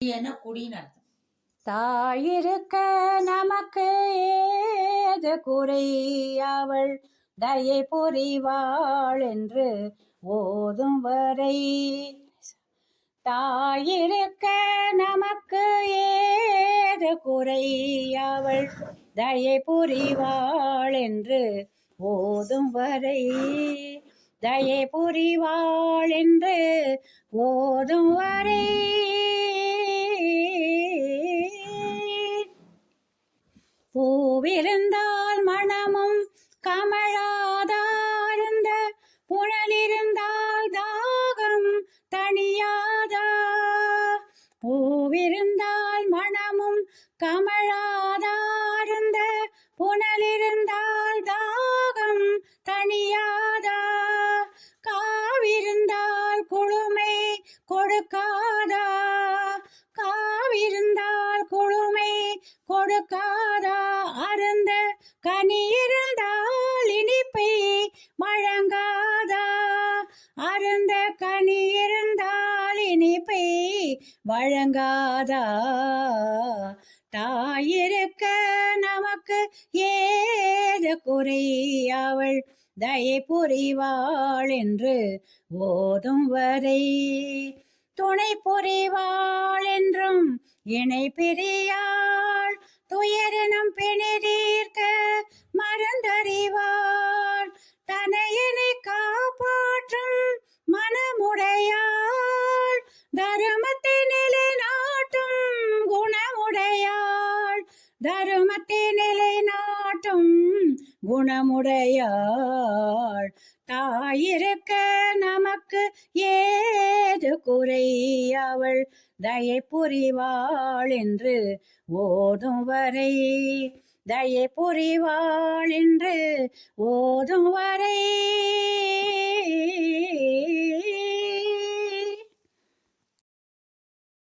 என்ன குடின்னு அர்த்தம். தாயிருக்க நமக்கு ஏது குறை, அவள் தயை புரிவாள் என்று ஓதும் வரை. தாயிருக்க நமக்கு ஏது குறை, அவள் தயை புரிவாள் என்று ஓதும் வரை. தயை புரிவாள் என்று ஓதும் வரை. பூவிருந்தால் மணமும் கமழாதாருந்த புனலிருந்தால் தாகம் தணியாதா. பூவிருந்தால் மணமும் கமழாதாருந்த புனலிருந்தால் தாகம் தணியாதா. காவிருந்தால் குளுமை கொடுக்காதா. காவிருந்தால் குளுமை கொடுக்காதா. அருந்த கனி இருந்தால் இனிப்பை வழங்காதா. அருந்த கனி இருந்தால் இனிப்பை வழங்காதா. தாயிருக்க நமக்கு ஏது குறை, அவள் தயை புரிவாள் என்று ஓதும் வரை. துணை புரிவாள் என்றும் இணை பிரியாள், துயரனும் பிணிதீர்க்க மருந்தறிவாள். தனையனை காப்பாற்றும் மனமுடையாள், தருமத்தை நிலைநாட்டும் குணமுடையாள். தருமத்தை நிலைநாட்டும் குணமுடையாள். தாயிருக்க நமக்கு ஏது குறை, அவள் தயை புரிவாள் என்று ஓதும் வரை. தயை புரிவாள் என்று ஓதும் வரை.